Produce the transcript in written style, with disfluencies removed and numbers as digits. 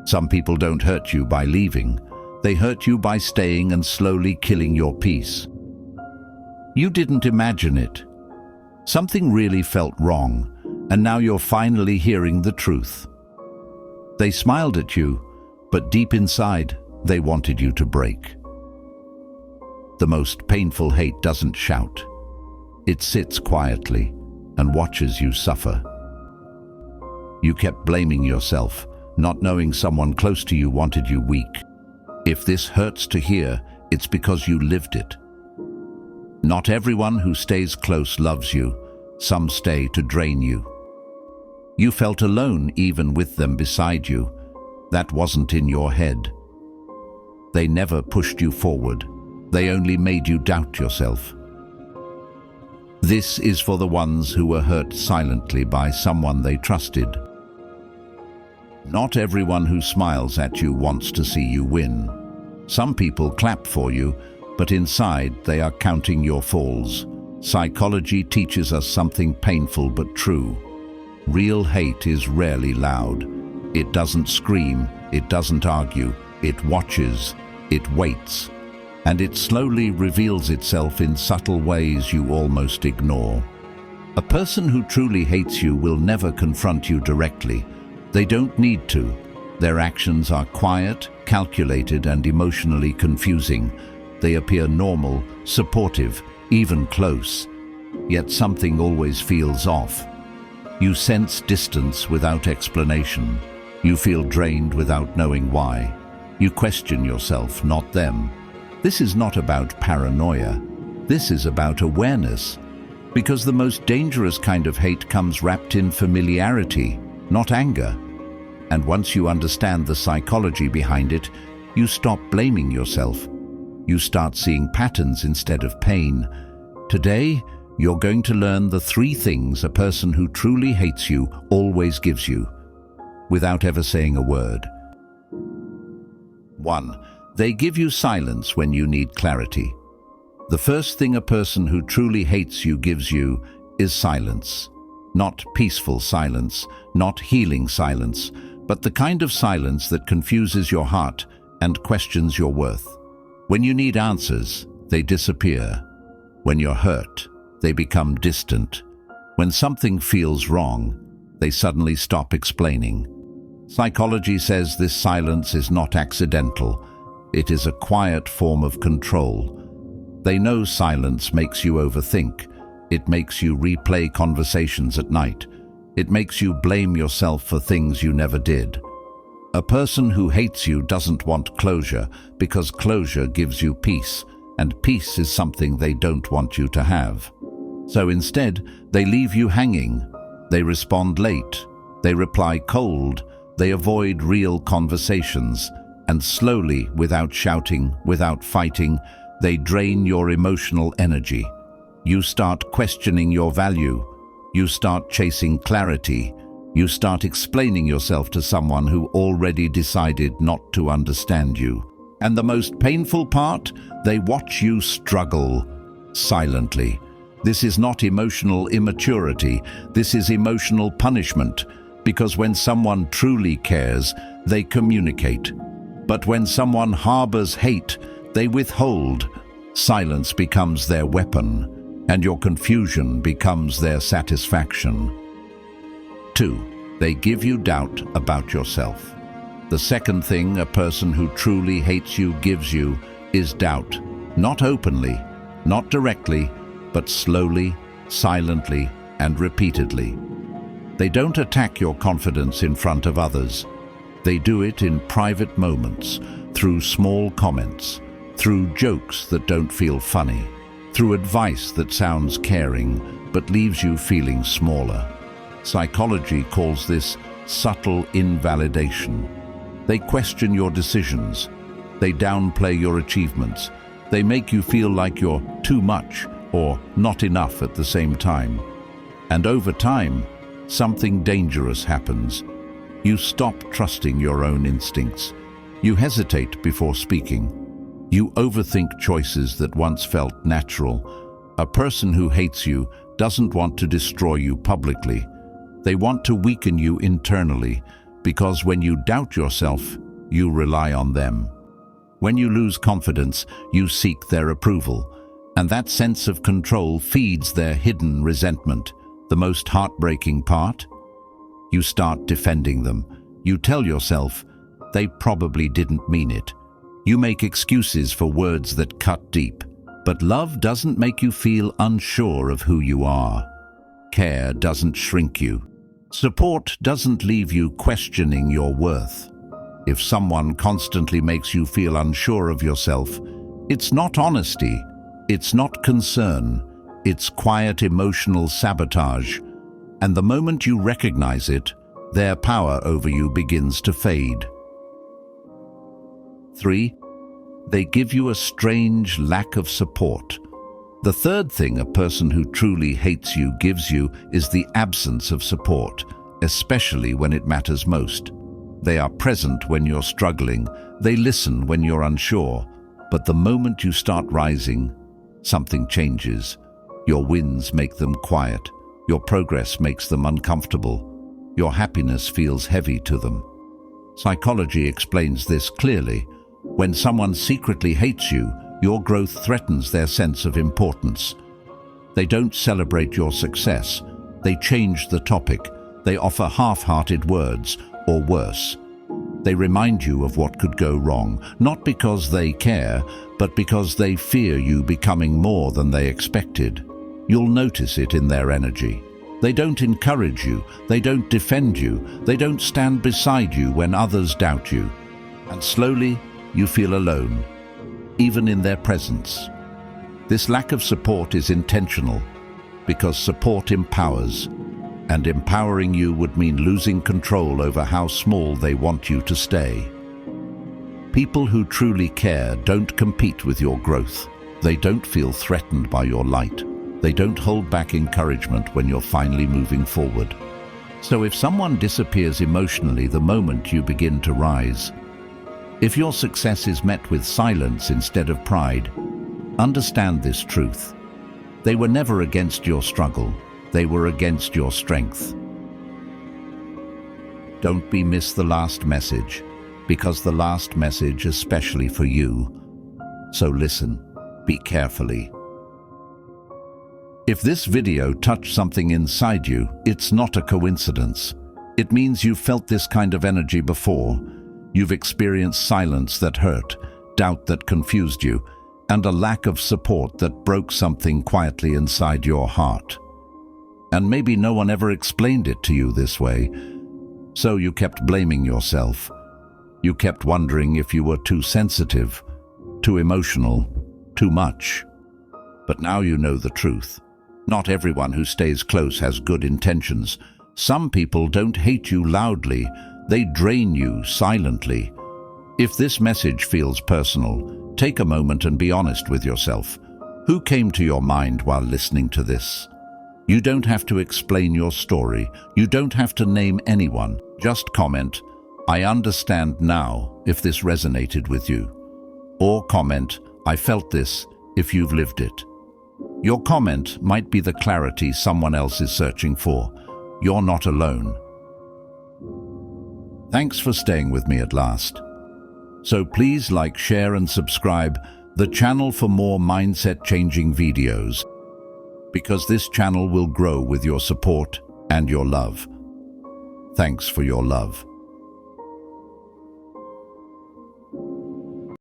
Some people don't hurt you by leaving. They hurt you by staying and slowly killing your peace. You didn't imagine it. Something really felt wrong, and now you're finally hearing the truth. They smiled at you, but deep inside, they wanted you to break. The most painful hate doesn't shout. It sits quietly and watches you suffer. You kept blaming yourself, not knowing someone close to you wanted you weak. If this hurts to hear, it's because you lived it. Not everyone who stays close loves you. Some stay to drain you. You felt alone even with them beside you. That wasn't in your head. They never pushed you forward. They only made you doubt yourself. This is for the ones who were hurt silently by someone they trusted. Not everyone who smiles at you wants to see you win. Some people clap for you, but inside they are counting your falls. Psychology teaches us something painful but true. Real hate is rarely loud. It doesn't scream, it doesn't argue, it watches, it waits. And it slowly reveals itself in subtle ways you almost ignore. A person who truly hates you will never confront you directly. They don't need to. Their actions are quiet, calculated, and emotionally confusing. They appear normal, supportive, even close. Yet something always feels off. You sense distance without explanation. You feel drained without knowing why. You question yourself, not them. This is not about paranoia. This is about awareness. Because the most dangerous kind of hate comes wrapped in familiarity, not anger. And once you understand the psychology behind it, you stop blaming yourself. You start seeing patterns instead of pain. Today, you're going to learn the 3 things a person who truly hates you always gives you, without ever saying a word. 1. They give you silence when you need clarity. The first thing a person who truly hates you gives you is silence. Not peaceful silence, not healing silence, but the kind of silence that confuses your heart and questions your worth. When you need answers, they disappear. When you're hurt, they become distant. When something feels wrong, they suddenly stop explaining. Psychology says this silence is not accidental. It is a quiet form of control. They know silence makes you overthink. It makes you replay conversations at night. It makes you blame yourself for things you never did. A person who hates you doesn't want closure because closure gives you peace, and peace is something they don't want you to have. So instead, they leave you hanging. They respond late. They reply cold. They avoid real conversations. And slowly, without shouting, without fighting, they drain your emotional energy. You start questioning your value. You start chasing clarity. You start explaining yourself to someone who already decided not to understand you. And the most painful part, they watch you struggle silently. This is not emotional immaturity. This is emotional punishment. Because when someone truly cares, they communicate. But when someone harbors hate, they withhold. Silence becomes their weapon, and your confusion becomes their satisfaction. 2. They give you doubt about yourself. The second thing a person who truly hates you gives you is doubt. Not openly, not directly, but slowly, silently, and repeatedly. They don't attack your confidence in front of others. They do it in private moments, through small comments, through jokes that don't feel funny, through advice that sounds caring but leaves you feeling smaller. Psychology calls this subtle invalidation. They question your decisions. They downplay your achievements. They make you feel like you're too much or not enough at the same time. And over time, something dangerous happens. You stop trusting your own instincts. You hesitate before speaking. You overthink choices that once felt natural. A person who hates you doesn't want to destroy you publicly. They want to weaken you internally Because when you doubt yourself, you rely on them. When you lose confidence, you seek their approval, and that sense of control feeds their hidden resentment. The most heartbreaking part? You start defending them. You tell yourself, they probably didn't mean it. You make excuses for words that cut deep. But love doesn't make you feel unsure of who you are. Care doesn't shrink you. Support doesn't leave you questioning your worth. If someone constantly makes you feel unsure of yourself, it's not honesty, it's not concern, it's quiet emotional sabotage. And the moment you recognize it, their power over you begins to fade. 3. They give you a strange lack of support. The third thing a person who truly hates you gives you is the absence of support, especially when it matters most. They are present when you're struggling, they listen when you're unsure, but the moment you start rising, something changes. Your wins make them quiet, your progress makes them uncomfortable, your happiness feels heavy to them. Psychology explains this clearly. When someone secretly hates you, your growth threatens their sense of importance. They don't celebrate your success. They change the topic. They offer half-hearted words, or worse. They remind you of what could go wrong, not because they care, but because they fear you becoming more than they expected. You'll notice it in their energy. They don't encourage you. They don't defend you. They don't stand beside you when others doubt you. And slowly, you feel alone, even in their presence. This lack of support is intentional, because support empowers, and empowering you would mean losing control over how small they want you to stay. People who truly care don't compete with your growth. They don't feel threatened by your light. They don't hold back encouragement when you're finally moving forward. So if someone disappears emotionally the moment you begin to rise, if your success is met with silence instead of pride, understand this truth. They were never against your struggle. They were against your strength. Don't miss the last message, because the last message is especially for you. So listen, be carefully. If this video touched something inside you, it's not a coincidence. It means you've felt this kind of energy before. You've experienced silence that hurt, doubt that confused you, and a lack of support that broke something quietly inside your heart. And maybe no one ever explained it to you this way, so you kept blaming yourself. You kept wondering if you were too sensitive, too emotional, too much. But now you know the truth. Not everyone who stays close has good intentions. Some people don't hate you loudly. They drain you silently. If this message feels personal, take a moment and be honest with yourself. Who came to your mind while listening to this? You don't have to explain your story. You don't have to name anyone. Just comment, "I understand now," if this resonated with you. Or comment, "I felt this," if you've lived it. Your comment might be the clarity someone else is searching for. You're not alone. Thanks for staying with me at last. So please like, share and subscribe the channel for more mindset-changing videos, because this channel will grow with your support and your love. Thanks for your love.